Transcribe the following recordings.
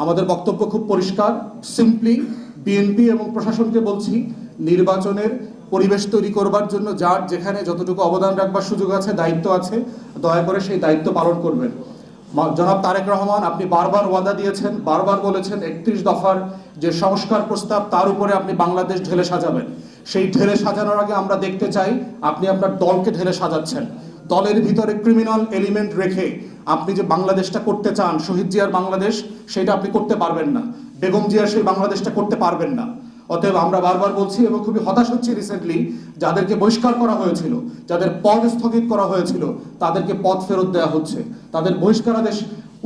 আমাদের বক্তব্য খুব পরিষ্কার, সিম্পলি বিএনপি এবং প্রশাসনকে বলছি, নির্বাচনের পরিবেশ তৈরি করবার জন্য যার যেখানে যতটুকু অবদান রাখবার সুযোগ আছে, দায়িত্ব আছে, দয়া করে সেই দায়িত্ব পালন করবেন। জনাব তারেক রহমান, আপনি বারবার ওয়াদা দিয়েছেন, বারবার বলেছেন 31 দফার যে সংস্কার প্রস্তাব তার উপরে আপনি বাংলাদেশ ঢেলে সাজাবেন। সেই ঢেলে সাজানোর আগে আমরা দেখতে চাই আপনি আপনার দলকে ঢেলে সাজাচ্ছেন। দলের ভিতরে ক্রিমিনাল এলিমেন্ট রেখে আপনি যে বাংলাদেশটা করতে চান, শহীদ জিয়ার বাংলাদেশ, সেটা আপনি করতে পারবেন না। বেগম জিয়ার সেই বাংলাদেশটা করতে পারবেন না। অতএব আমরা বারবার বলছি এবং খুবই হতাশ হচ্ছি, রিসেন্টলি যাদেরকে বহিষ্কার করা হয়েছিল, যাদের পদ স্থগিত করা হয়েছিল, তাদেরকে পদ ফেরত দেওয়া হচ্ছে, তাদের বহিষ্কারাদেশ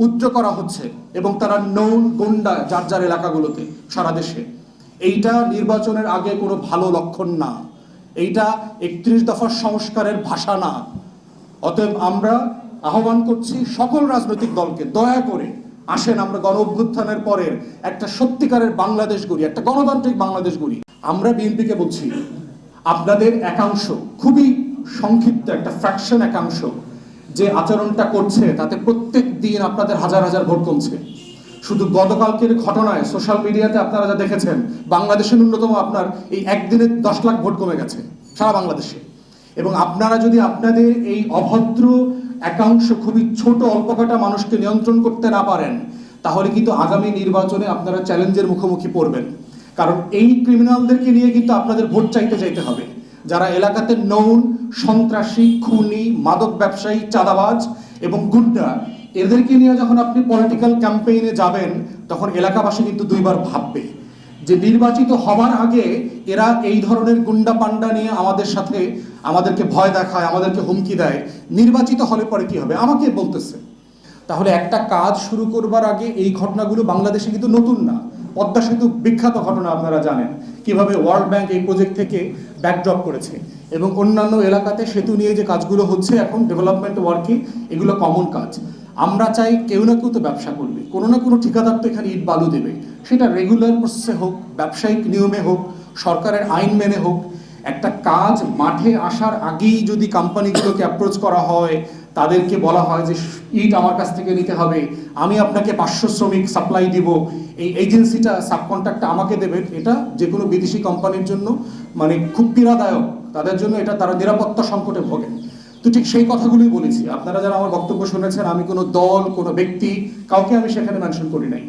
উচ্চ করা হচ্ছে এবং তারা নৌন গুন্ডা যার যার এলাকাগুলোতে সারা দেশে। এইটা নির্বাচনের আগে কোনো ভালো লক্ষণ না, এইটা 31 দফার সংস্কারের ভাষা না। অতএব আমরা আহ্বান করছি সকল রাজনৈতিক দলকে, দয়া করে আসেন আমরা গণ অভ্যুত্থানের পরের একটা সত্যিকারের বাংলাদেশ গড়ি, একটা গণতান্ত্রিক বাংলাদেশ গড়ি। আমরা বিএনপিকে বলছি, আপনাদের একাংশ, খুবই সংক্ষিপ্ত একটা ফ্র্যাকশন একাংশ যে আচরণটা করছে, তাতে প্রত্যেক দিন আপনাদের হাজার হাজার ভোট কমছে। শুধু গতকালকের ঘটনায় সোশ্যাল মিডিয়াতে আপনারা যা দেখেছেন, বাংলাদেশে ন্যূনতম আপনার এই একদিনে 10 লাখ ভোট কমে গেছে সারা বাংলাদেশে। এবং আপনারা যদি আপনাদের এই অভদ্র একাংশ, খুবই ছোট অল্প কটা মানুষকে নিয়ন্ত্রণ করতে না পারেন, তাহলে কিন্তু আগামী নির্বাচনে আপনারা চ্যালেঞ্জের মুখোমুখি পড়বেন। কারণ এই ক্রিমিনালদেরকে নিয়ে কিন্তু আপনাদের ভোট চাইতে হবে, যারা এলাকাতে নৌন সন্ত্রাসী, খুনি, মাদক ব্যবসায়ী, চাঁদাবাজ এবং গুন্ডা, এদেরকে নিয়ে যখন আপনি পলিটিক্যাল ক্যাম্পেইনে যাবেন, তখন এলাকাবাসী কিন্তু দুইবার ভাববে যে নির্বাচিত হবার আগে এরা এই ধরনের গুন্ডা পান্ডা নিয়ে আমাদেরকে ভয় দেখায়, আমাদেরকে হুমকি দেয়, নির্বাচিত হলে পরে কি হবে আমাকে বলতেছে। তাহলে একটা কাজ শুরু করবার আগে এই ঘটনাগুলো বাংলাদেশে কিন্তু নতুন না। পদ্মা সেতু বিখ্যাত ঘটনা, আপনারা জানেন কিভাবে ওয়ার্ল্ড ব্যাংক এই প্রজেক্ট থেকে ব্যাকড্রপ করেছে এবং অন্যান্য এলাকাতে সেতু নিয়ে যে কাজগুলো হচ্ছে এখন ডেভেলপমেন্ট ওয়ার্কিং, এগুলো কমন কাজ। আমরা চাই কেউ না কেউ তো ব্যবসা করবে, কোনো না কোনো ঠিকাদার তো এখানে ইট বালু দেবে, সেটা রেগুলার প্রসেসে হোক, ব্যবসায়িক নিয়মে হোক, সরকারের আইন মেনে হোক। একটা কাজ মাঠে আসার আগেই যদি কোম্পানিগুলোকে অ্যাপ্রোচ করা হয়, তাদেরকে বলা হয় যে ইট আমার কাছ থেকে নিতে হবে, আমি আপনাকে 500 শ্রমিক সাপ্লাই দিব, এই এজেন্সিটা সাবকন্ট্রাক্টটা আমাকে দেবেন, এটা যে কোনো বিদেশি কোম্পানির জন্য মানে খুব পীড়াদায়ক, তাদের জন্য এটা তারা নিরাপত্তা সংকটে ভোগেন। তো ঠিক সেই কথাগুলোই বলেছি। আপনারা যারা আমার বক্তব্য শুনেছেন, আমি কোনো দল, কোনো ব্যক্তি, কাউকে আমি সেখানে মেনশন করি নাই।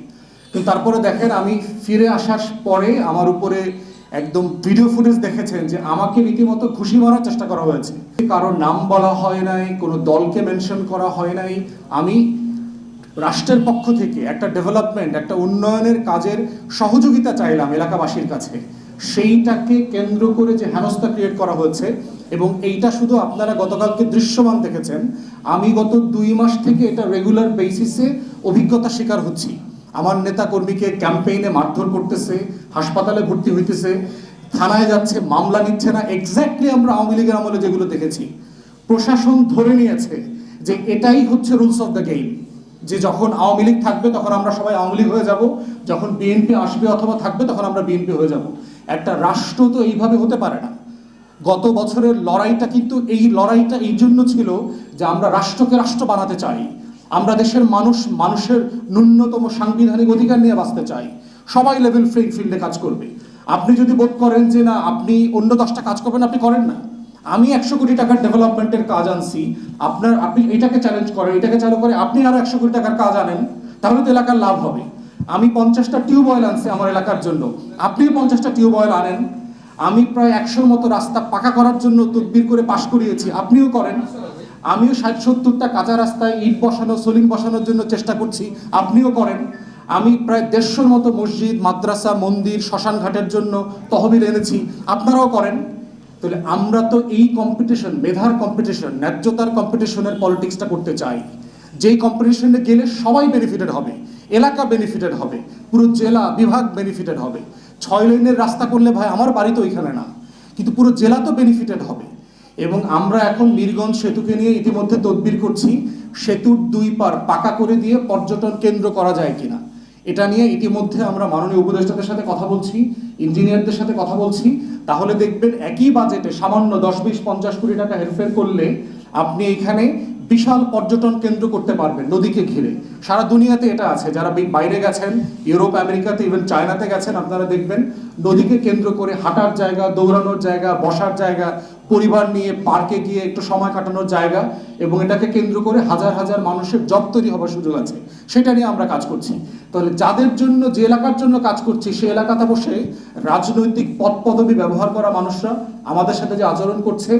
কিন্তু তারপরে দেখেন, আমি ফিরে আসার পরে আমার উপরে একদম ভিডিও ফুটেজ দেখেছেন যে আমাকে রীতিমতো ঘুষি মারার চেষ্টা করা হয়েছে। কারোর নাম বলা হয় নাই, কোনো দলকে মেনশন করা হয় নাই। আমি রাষ্ট্রের পক্ষ থেকে একটা ডেভেলপমেন্ট, একটা উন্নয়নের কাজের সহযোগিতা চাইলাম এলাকাবাসীর কাছে। সেইটাকে কেন্দ্র করে যে হেনস্থা ক্রিয়েট করা হয়েছে, এবং এইটা শুধু আপনারা গতকালকে দৃশ্যমান দেখেছেন, আমি গত 2 মাস থেকে এটা রেগুলার বেসিসে অভিজ্ঞতা শিকার হচ্ছি। আমার নেতা কর্মীকে ক্যাম্পেইনে মারধর করতেছে, হাসপাতালে ভর্তি হইতেছে, থানায় যাচ্ছে, মামলা নিচ্ছে না। এক্স্যাক্টলি আমরা আওয়ামী লীগের আমলে যেগুলো দেখেছি, প্রশাসন ধরে নিয়েছে যে এটাই হচ্ছে রুলস অফ দ্য গেম, যে যখন আওয়ামী লীগ থাকবে তখন আমরা সবাই আওয়ামী লীগ হয়ে যাব, যখন বিএনপি আসবে অথবা থাকবে তখন আমরা বিএনপি হয়ে যাব। একটা রাষ্ট্র তো এইভাবে হতে পারে না। গত বছরের লড়াইটা কিন্তু এই জন্য ছিল যে আমরা রাষ্ট্রকে রাষ্ট্র বানাতে চাই, আমরা দেশের মানুষের ন্যূনতম সাংবিধানিক অধিকার নিয়ে বাঁচতে চাই, সবাই লেভেল প্লেইং ফিল্ডে কাজ করবে। আপনি যদি বোধ করেন যে না আপনি অন্য 10টা কাজ করবেন, আপনি করেন না। আমি 100 কোটি টাকার ডেভেলপমেন্টের কাজ আনছি, আপনি এটাকে চ্যালেঞ্জ করেন, এটাকে চালু করে আপনি আরো 100 কোটি টাকার কাজ আনেন, তাহলে তো এলাকার লাভ হবে। আমি 50টা টিউবওয়েল আনছি আমার এলাকার জন্য, আপনি 50টা টিউবওয়েল আনেন। আমি প্রায় 100-র মতো রাস্তা পাকা করার জন্য তদবির করে পাশ করিয়েছি, আপনিও করেন। আমিও 60-70টা কাঁচা রাস্তায় ইট বসানো, সোলিং বসানোর জন্য চেষ্টা করছি, আপনিও করেন। আমি প্রায় 150-র মতো মসজিদ, মাদ্রাসা, মন্দির, শ্মশান ঘাটের জন্য তহবিল এনেছি, আপনারাও করেন। তাহলে আমরা তো এই কম্পিটিশন, মেধার কম্পিটিশন, ন্যায্যতার কম্পিটিশনের পলিটিক্সটা করতে চাই, যেই কম্পিটিশনে গেলে সবাই বেনিফিটেড হবে, এলাকা বেনিফিটেড হবে, পুরো জেলা বিভাগ বেনিফিটেড হবে। 6 লেনের রাস্তা করলে ভাই আমার বাড়ি তো ওইখানে না, কিন্তু পুরো জেলা তো বেনিফিটেড হবে। এবং আমরা এখন মিরগঞ্জ সেতুকে নিয়ে ইতিমধ্যে তদবির করছি, সেতুর 2 পার পাকা করে দিয়ে পর্যটন কেন্দ্র করা যায় কিনা। এটা নিয়ে ইতিমধ্যে আমরা মাননীয় উপদেষ্টাদের সাথে কথা বলছি, ইঞ্জিনিয়ারদের সাথে কথা বলছি। তাহলে দেখবেন একই বাজেটে সামান্য 10, 20, 50 কোটি টাকা হেরফের করলে আপনি এখানে বিশাল পর্যটন কেন্দ্র করতে পারবেন নদীকে ঘিরে। সারা দুনিয়াতে এটা আছে, যারা বাইরে গেছেন, ইউরোপ, আমেরিকাতে, ইভেন চায়নাতে গেছেন, আপনারা দেখবেন নদীকে কেন্দ্র করে হাঁটার জায়গা, দৌড়ানোর জায়গা, বসার জায়গা, পরিবার নিয়ে পার্কে গিয়ে একটু সময় কাটানোর জায়গা, এবং এটাকে কেন্দ্র করে হাজার হাজার মানুষের জব তৈরি হওয়ার সুযোগ আছে। সেটা নিয়ে আমরা কাজ করছি। তাহলে যাদের জন্য, যে এলাকার জন্য কাজ করছি, সেই এলাকাতে বসে রাজনৈতিক পদ পদবি ব্যবহার করা মানুষরা আমাদের সাথে যে আচরণ করছে,